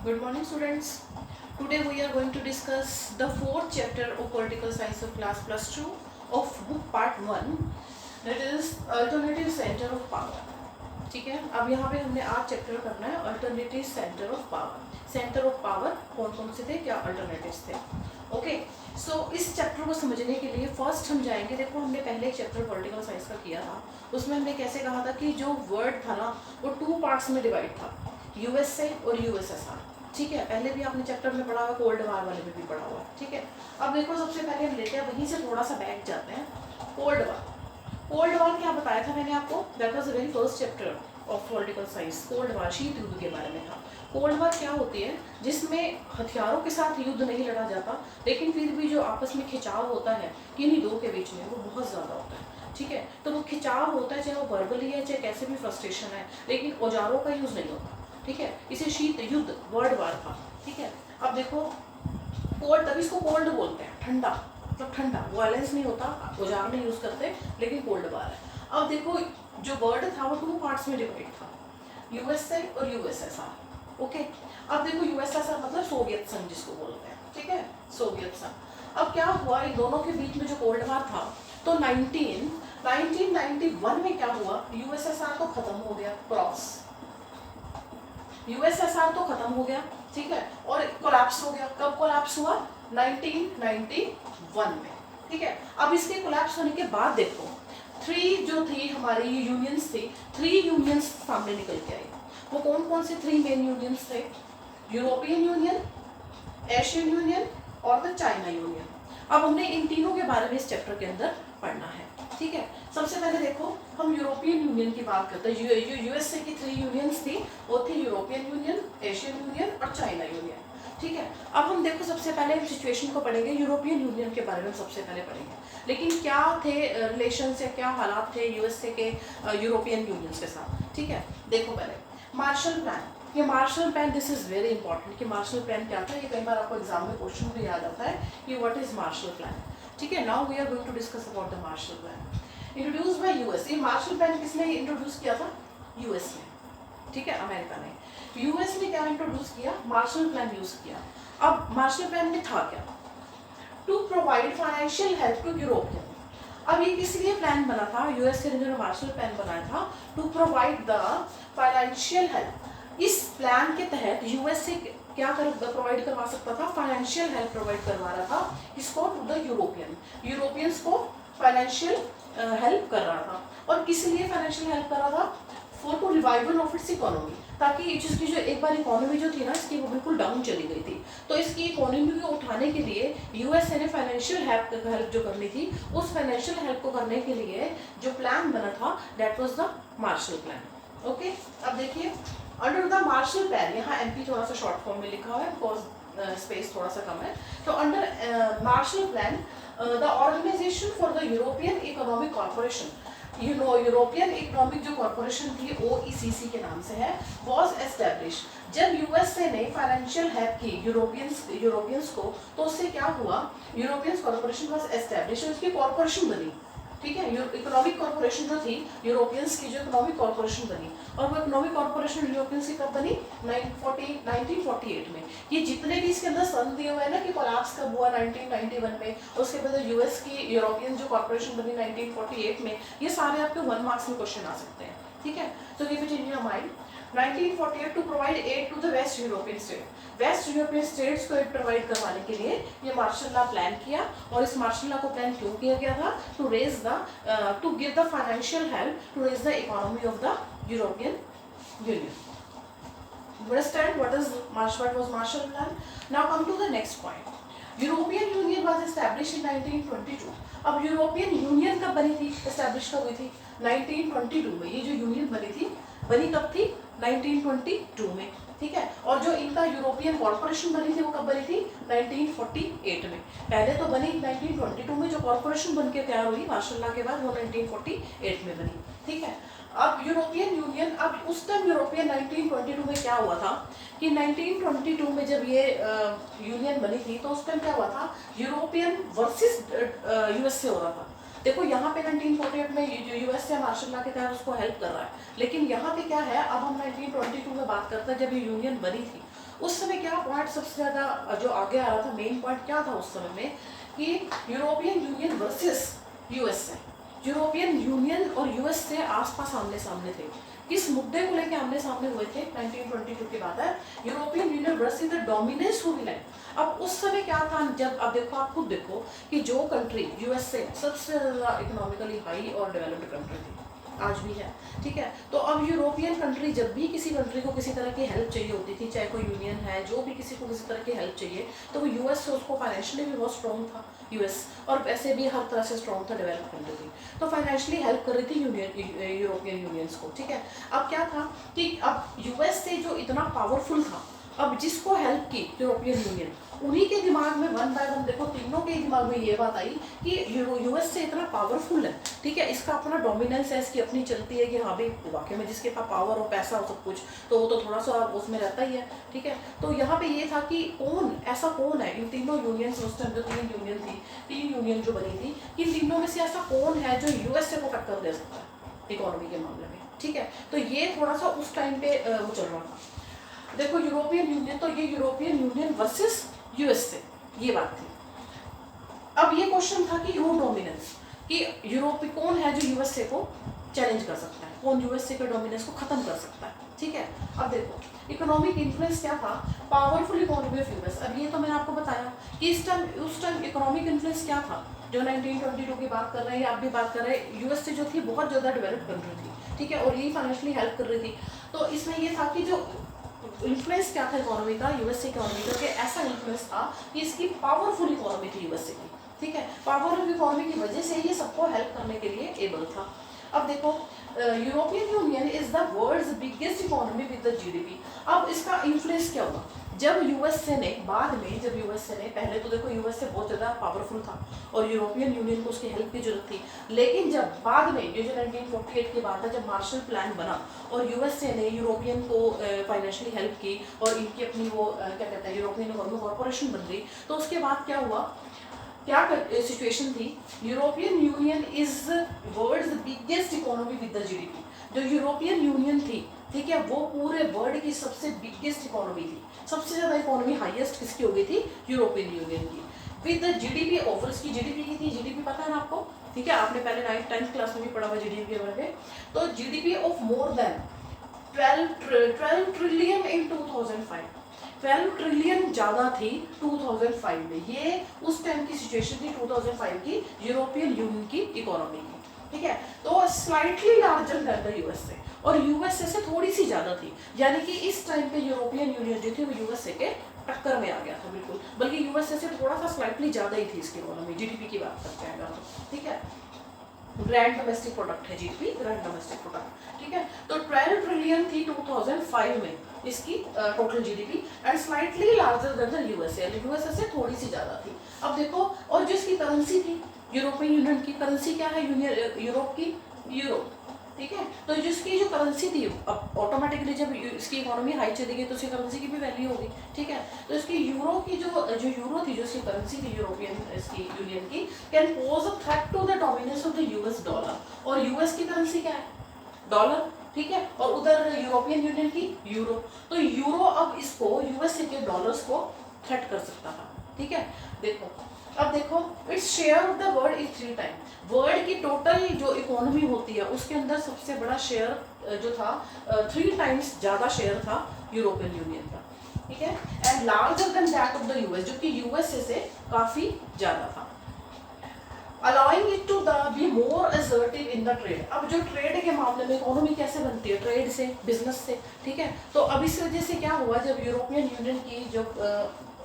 Good morning, students. Today we are going to discuss the fourth chapter of Political Science of Class Plus 2 of book Part 1, that is Alternative Center of Power. ठीक है, अब यहाँ पे हमने आज chapter करना है alternative centre of power. Centre of power कौन कौन से थे, क्या अल्टरनेटिव्स थे। ओके, सो इस चैप्टर को समझने के लिए फर्स्ट हम जाएंगे। देखो, हमने पहले एक चैप्टर पॉलिटिकल साइंस का किया था, उसमें हमने कैसे कहा था कि जो वर्ड था ना वो टू पार्ट्स में डिवाइड था, यूएसए और यूएसएसआर। ठीक है, पहले भी आपने चैप्टर में पढ़ा हुआ, कोल्ड वार वाले में भी पढ़ा हुआ। ठीक है, अब देखो सबसे पहले हम लेते हैं वहीं से थोड़ा सा बैक जाते हैं। Cold war. कोल्ड वार क्या बताया था मैंने आपको, that was the very first chapter of political science. Cold war शीत युद्ध के बारे में था। कोल्ड वार क्या होती है, जिसमें हथियारों के साथ युद्ध नहीं लड़ा जाता, लेकिन फिर भी जो आपस में खिंचाव होता है किन्हीं दो के बीच में, वो बहुत ज़्यादा होता है। ठीक है, तो वो खिंचाव होता है, चाहे वो वर्बली है चाहे कैसे भी फ्रस्ट्रेशन है, लेकिन औजारों का यूज़ नहीं होता। ठीक है, इसे शीत युद्ध वर्ल्ड वार था। ठीक है, अब देखो कोल्ड, तभी इसको कोल्ड बोलते हैं, ठंडा, मतलब ठंडा, वायलेंस नहीं होता, औजार नहीं यूज करते, लेकिन कोल्ड वार है। अब देखो जो वर्ड था वो टू पार्ट्स में डिवाइड था, यूएसए और यूएसएसआर। ओके, अब देखो यूएसएसआर मतलब सोवियत संघ जिसको बोलते हैं। ठीक है, सोवियत संघ। अब क्या हुआ, इन दोनों के बीच में जो कोल्ड वार था, तो 1991 में क्या हुआ, यूएसएसआर तो खत्म हो गया, क्रॉस, यूएसएसआर तो खत्म हो गया। ठीक है, और कोलैप्स हो गया। कब कोलैप्स हुआ, 1991 में। ठीक है, अब इसके कोलैप्स होने के बाद देखो थ्री जो थी हमारी यूनियंस थी, थ्री यूनियंस सामने निकल के आई। वो कौन कौन से थ्री मेन यूनियंस थे, यूरोपियन यूनियन, एशियन यूनियन और द चाइना यूनियन। अब हमने इन तीनों के बारे में इस चैप्टर के अंदर पढ़ना है। ठीक है, सबसे पहले देखो हम यूरोपियन यूनियन की बात करते हैं। यूएसए की थ्री यूनियंस थी, वो थी यूरोपियन यूनियन, एशियन यूनियन और चाइना यूनियन। ठीक है, अब हम देखो सबसे पहले हम सिचुएशन को पढ़ेंगे, यूरोपियन यूनियन के बारे में सबसे पहले पढ़ेंगे। लेकिन क्या थे रिलेशंस या क्या हालात थे यूएसए के यूरोपियन यूनियंस के साथ। ठीक है, देखो पहले मार्शल प्लान। ये Marshall plan, this is very important कि मार्शल प्लान क्या था। ये कई बार आपको एग्जाम में क्वेश्चन भी याद आता है कि व्हाट इज मार्शल प्लान। ठीक है, now we are going to discuss about the Marshall plan introduce by US. ये मार्शल प्लान किसने इंट्रोड्यूस किया था, यूएस ने। ठीक है, अमेरिका ने। यूएस ने क्या इंट्रोड्यूस किया, मार्शल प्लान यूज किया। अब मार्शल प्लान में था क्या, to provide financial help to European. अब ये किस लिए प्लान बना था, यूएस ने जो मार्शल प्लान बनाया था, to provide the financial help. इस प्लान के तहत यूएस से क्या प्रोवाइड करवा सकता था, फाइनेंशियल हेल्प प्रोवाइड करवा रहा था इसको टू द यूरोपियन, यूरोपियंस को फाइनेंशियल हेल्प कर रहा था। और किस लिए फाइनेंशियल हेल्प कर रहा था, for to revival of its economy, ताकि इसकी जो एक बार इकोनॉमी जो थी ना इसकी, वो बिल्कुल डाउन चली गई थी। तो इसकी इकोनॉमी को उठाने के लिए यूएसए ने फाइनेंशियल हेल्प जो करनी थी, उस फाइनेंशियल हेल्प को करने के लिए जो प्लान बना था, that was the Marshall plan. Okay, अब देखिए अंडर द मार्शल प्लान, यहाँ एमपी थोड़ा सा शॉर्ट फॉर्म में लिखा हुआ है बिकॉज स्पेस थोड़ा सा कम है। तो under Marshall plan the organisation for the European economic corporation, European economic जो कॉर्पोरेशन थी ओईसीसी के नाम से है, वॉज एस्टेब्लिश। जब यूएसए ने फाइनेंशियल हेल्प की यूरोपियंस को, तो उससे क्या हुआ, यूरोपियंस कॉर्पोरेशन वॉज एस्टेब्लिश, उसकी कॉर्पोरेशन बनी। ठीक है, इकोनॉमिक कॉर्पोरेशन जो थी यूरोपियंस की, जो इकोनॉमिक कॉर्पोरेशन बनी, और वो इकोनॉमिक कॉर्पोरेशन यूरोपियंस की कब बनी, 1948 में। ये जितने भी इसके अंदर सन दिए हुए हैं ना कि कोलैप्स कब हुआ, 1991 में, उसके बाद यूएस की यूरोपियन जो कॉर्पोरेशन बनी 1948 में, ये सारे आपके 1 मार्क्स में क्वेश्चन आ सकते हैं। ठीक है, तो keep it in your mind. 1948 to provide aid to the West European state, West European states को एड प्रोवाइड करवाने के लिए ये मार्शल लॉ प्लान किया। और इस मार्शल लॉ को प्लान क्यों किया गया था, to raise the to give the financial help to raise the economy of the European Union. Understand what was Marshall Plan? Now come to the next point. European Union was established in 1922. अब European union कब बनी थी, establish कब हुई थी, 1922 में। ये जो यूनियन बनी कब थी, 1922 में। ठीक है, और जो इनका यूरोपियन कॉर्पोरेशन बनी थी वो कब बनी थी, 1948 में। पहले तो बनी 1922 में, जो कॉर्पोरेशन बन के तैयार हुई मार्शल लॉ के बाद, वो 1948 में बनी। ठीक है, अब यूरोपियन यूनियन, अब उस टाइम यूरोपियन 1922 में क्या हुआ था कि 1922 में जब ये यूनियन बनी थी, तो उस टाइम क्या हुआ था, यूरोपियन वर्सेस यूएसए हो रहा था। देखो यहाँ पे 1948 में यूएसए मार्शल लॉ के तहत उसको हेल्प कर रहा है, लेकिन यहाँ पे क्या है, अब हम 1922 में बात करते हैं जब ये यूनियन बनी थी, उस समय क्या पॉइंट सबसे ज़्यादा जो आगे आ रहा था, मेन पॉइंट क्या था उस समय में कि European union versus USA, European union और यूएसए आसपास आमने सामने थे। किस मुद्दे को लेकर आमने सामने हुए थे? 1922 की बात है। European union versus the dominance who will. अब उस समय क्या था, जब अब देखो, आप खुद देखो कि जो कंट्री यूएसए सबसे ज़्यादा इकोनॉमिकली हाई और डेवलप्ड कंट्री थी, आज भी है, ठीक है। तो अब यूरोपियन कंट्री जब भी किसी कंट्री को किसी तरह की हेल्प चाहिए होती थी, चाहे कोई यूनियन है, जो भी किसी को किसी तरह की हेल्प चाहिए, तो वो यूएस से उसको फाइनेंशियली भी बहुत स्ट्रॉन्ग था यूएस, और वैसे भी हर तरह से स्ट्रॉन्ग था, डेवलप कंट्री थी, तो फाइनेंशियली हेल्प कर रही थी यूरोपियन यूनियंस को, ठीक है। अब क्या था कि अब यूएस से जो इतना पावरफुल था, अब जिसको हेल्प की यूरोपियन यूनियन, उन्हीं के दिमाग में वन बाय वन, देखो तीनों के दिमाग में ये बात आई कि यूएस से इतना पावरफुल है, ठीक है, इसका अपना डोमिनेंस है, इसकी अपनी चलती है कि हाँ भाई वाकई में जिसके पास पावर हो, पैसा हो, सब कुछ, तो वो तो थोड़ा सा उसमें रहता ही है, ठीक है। तो यहाँ पे ये था कि ऐसा कौन है इन तीनों यूनियंस, उस टाइम जो तीन यूनियन जो बनी थी, इन तीनों में से ऐसा कौन है जो यूएसए को टक्कर दे सकता है इकोनॉमी के मामले में, ठीक है। तो ये थोड़ा सा उस टाइम पे वो चल रहा था। देखो यूरोपियन यूनियन, तो ये यूरोपियन यूनियन वर्सेस यूएसए, ये बात थी। अब ये क्वेश्चन था कि यूरो डोमिनेंस, कि यूरोप कौन है जो यूएसए को चैलेंज कर सकता है, कौन यूएसए के डोमिनेंस को खत्म कर सकता है, ठीक है। अब देखो इकोनॉमिक इन्फ्लुएंस क्या था, पावरफुल इकोनॉमी ऑफ यूएस। अब ये तो मैंने आपको बताया कि उस टाइम इकोनॉमिक इन्फ्लुएंस क्या था, जो 1922 की बात कर रहे हैं या आप भी बात कर रहे हैं, यूएसए जो थी बहुत ज़्यादा डेवलप कंट्री थी, ठीक है, और यही फाइनेंशियली हेल्प कर रही थी। तो इसमें ये था कि जो इन्फ्लुएंस क्या था इकोनॉमी का, यूएसए इकोनॉमी का, कि ऐसा इन्फ्लुएंस था कि इसकी पावरफुल इकोनॉमी थी यूएसए की, ठीक है, पावरफुल इकोनॉमी की वजह से ये सबको हेल्प करने के लिए एबल था। अब देखो European Union is the world's biggest economy with the GDP. अब इसका इन्फ्लुएंस क्या हुआ, जब यूएसए ने बाद में, जब यूएसए ने, पहले तो देखो यूएसए बहुत ज़्यादा पावरफुल था और यूरोपियन यूनियन को उसकी हेल्प की जरूरत थी, लेकिन जब बाद में ये जो 1948 के बाद था, जब मार्शल प्लान बना और यूएसए ने यूरोपियन को फाइनेंशियली हेल्प की और इनकी अपनी वो क्या कहते हैं यूरोपियन इकोनॉमिक कॉर्पोरेशन बन गई, तो उसके बाद क्या हुआ, क्या सिचुएशन थी, European Union is world's biggest economy with the GDP. जो यूरोपियन यूनियन थी, ठीक है, वो पूरे वर्ल्ड की सबसे बिगेस्ट इकोनॉमी थी, सबसे ज़्यादा इकोनॉमी हाईएस्ट किसकी हो गई थी, यूरोपियन यूनियन की, विद द जीडीपी ऑफ, इसकी जीडीपी की थी, जीडीपी पता है ना आपको, ठीक है, आपने पहले 9th क्लास में भी पढ़ा हुआ जीडीपी के बारे में। तो GDP of more than 12 trillion in 2005, 12 trillion ज़्यादा थी 2005 में। ये उस टाइम की सिचुएशन थी 2005 की यूरोपियन यूनियन की इकोनॉमी की, ठीक है। तो slightly larger than the USA, और यूएसए से थोड़ी सी ज़्यादा थी, यानी कि इस टाइम पे यूरोपियन यूनियन जो थी वो यूएसए के टक्कर में आ गया था बिल्कुल, बल्कि यूएसए से थोड़ा सा स्लाइटली ज़्यादा ही थी इसकी इकोनॉमी, जीडीपी की बात करते हैं अगर, ठीक है, ग्रैंड डोमेस्टिक प्रोडक्ट है जीडीपी, ग्रैंड डोमेस्टिक प्रोडक्ट, ठीक है। तो 12 ट्रिलियन थी 2005 में इसकी total GDP, and slightly larger than the USA, USA से थोड़ी सी ज़्यादा थी। अब देखो, और जो इसकी करेंसी थी, यूरोपियन यूनियन की करेंसी क्या है, यूरोप की यूरो, ठीक है। तो जिसकी जो करेंसी थी, अब ऑटोमेटिकली जब इसकी इकोनॉमी हाई चली गई तो उसकी करेंसी की भी वैल्यू होगी, ठीक है। तो इसकी यूरो की जो यूरो थी, जो इसकी करेंसी थी यूरोपियन इसकी यूनियन की, can pose a threat to the dominance of the US dollar, और यूएस की करेंसी क्या है, डॉलर, ठीक है, और उधर यूरोपियन यूनियन की यूरो। तो यूरो अब इसको यूएसए के डॉलर्स को थ्रेट कर सकता था, ठीक है। देखो अब देखो, its share of the world is 3 time, world की टोटल जो इकोनॉमी होती है उसके अंदर सबसे बड़ा शेयर जो था 3 टाइम्स ज़्यादा शेयर था यूरोपियन यूनियन का, ठीक है, and larger than that of the US, जो कि यूएसए से काफ़ी ज़्यादा था, allowing it to be more assertive in the trade. अब जो ट्रेड के मामले में इकोनॉमी कैसे बनती है, ट्रेड से, बिजनेस से, ठीक है। तो अब इस वजह से क्या हुआ, जब यूरोपियन यूनियन की जो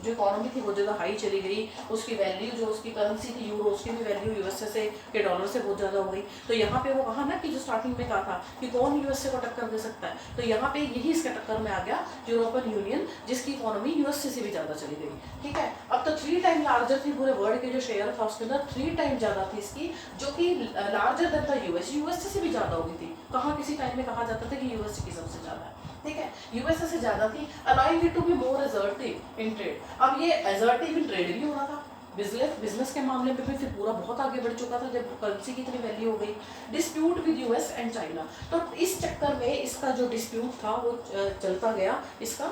इकोनॉमी थी वो ज़्यादा हाई चली गई, उसकी वैल्यू, जो उसकी करेंसी थी यूरो, उसकी भी वैल्यू यूएसए से के डॉलर से बहुत ज़्यादा हो गई। तो यहाँ पे वो कहा ना कि जो स्टार्टिंग में कहा था कि कौन यूएसए को टक्कर दे सकता है, तो यहाँ पे यही इसके टक्कर में आ गया, यूरोपियन यूनियन, जिसकी इकोनॉमी यूएसए से भी ज़्यादा चली गई, ठीक है। अब तो 3 टाइम लार्जर थी, पूरे वर्ल्ड के जो शेयर था उसके अंदर 3 टाइम ज़्यादा थी इसकी, जो कि लार्जर देन द यूएसए से भी ज़्यादा हो गई थी। कहाँ किसी टाइम में कहा जाता था कि यूएसए की सबसे ज़्यादा है, ठीक है, यूएसए से ज़्यादा थी, allowing it to be more assertive in trade. अब ये असर्टिव इन ट्रेड भी हो रहा था, बिजनेस के मामले में भी फिर पूरा बहुत आगे बढ़ चुका था जब करेंसी की इतनी वैल्यू हो गई। Dispute with US and China, तो इस चक्कर में इसका जो डिस्प्यूट था वो चलता गया, इसका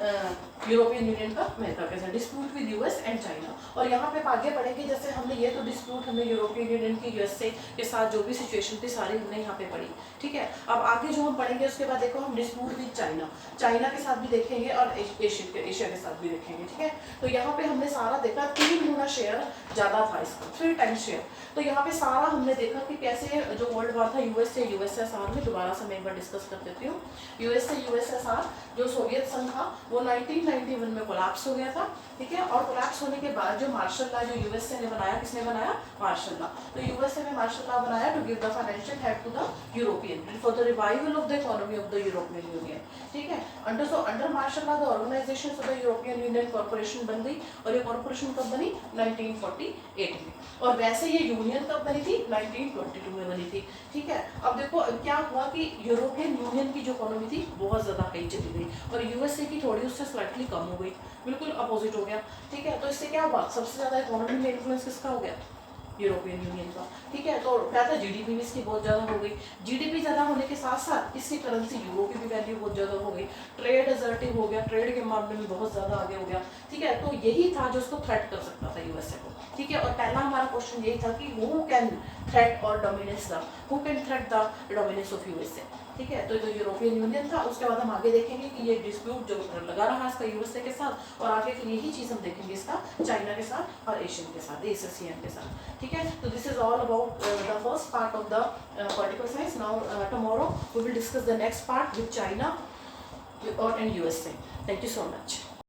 यूरोपियन यूनियन का महत्व कैसा, dispute with US and China. और यहाँ पे आगे पढ़ेंगे, जैसे हमने ये तो डिस्प्यूट हमने यूरोपियन यूनियन की यूएसए के साथ जो भी सिचुएशन थी सारी हमने यहाँ पे पढ़ी, ठीक है। अब आगे जो हम पढ़ेंगे उसके बाद देखो हम डिस्प्यूट विद चाइना, चाइना के साथ भी देखेंगे और एशिया के साथ भी देखेंगे, ठीक है। तो यहाँ पे हमने सारा देखा 3 गुना शेयर ज़्यादा था इसका, 3 टाइम्स शेयर। तो यहाँ पे सारा हमने देखा कि कैसे जो वर्ल्ड वॉर था यूएस से यूएसएसआर में, दोबारा से मैं एक बार डिस्कस कर देती हूँ। यूएस से यूएसएसआर जो सोवियत संघ था वो 1991 में कोलैप्स हो गया था, ठीक है। और कोलैप्स होने के बाद जो मार्शल लॉ जो यूएसए ने बनाया, किसने बनाया, मार्शल लॉ। तो यूएसए ने मार्शल लॉ बनाया to give the financial help to the European for the revival of the economy of the European Union, ठीक है। Under Marshall law the organisation of the European Union corporation बन गई, और ये corporation कब बनी, 1948 में। और वैसे ये यूनियन कब बनी थी, 1922 में बनी थी, ठीक है। अब देखो क्या हुआ कि यूरोपियन यूनियन की जो इकोनॉमी थी बहुत ज़्यादा हाई चली गई, और यूएसए की थोड़ी उससे स्लाइटली कम हो गई, बिल्कुल अपोजिट हो गया, ठीक है। तो इससे क्या हुआ, सबसे ज़्यादा इकोनॉमी में इन्फ्लुएंस किसका हो गया, यूरोपियन यूनियन का, ठीक है। तो क्या था, जीडीपी भी इसकी बहुत ज़्यादा हो गई। जीडीपी ज़्यादा होने के साथ साथ इसकी करेंसी यूरो की भी वैल्यू बहुत ज़्यादा हो गई, ट्रेड असर्टिव हो गया, ट्रेड के मामले में बहुत ज़्यादा आगे हो गया, ठीक है। तो यही था जो उसको थ्रेट कर सकता था यूएसए को, ठीक है। और पहला हमारा क्वेश्चन यही था कि हु कैन थ्रेट और dominance the, who can threat the dominance of USA, ठीक है। तो जो यूरोपियन यूनियन था, उसके बाद हम आगे देखेंगे कि ये डिस्प्यूट जो लगा रहा है इसका यूएसए के साथ, और आगे फिर यही चीज़ हम देखेंगे इसका चाइना के साथ और एशियन के साथ, एशियन के साथ, ठीक है। तो this is all about the first part of the political science. Now tomorrow we will discuss the next part with China और and USA. Thank you so much.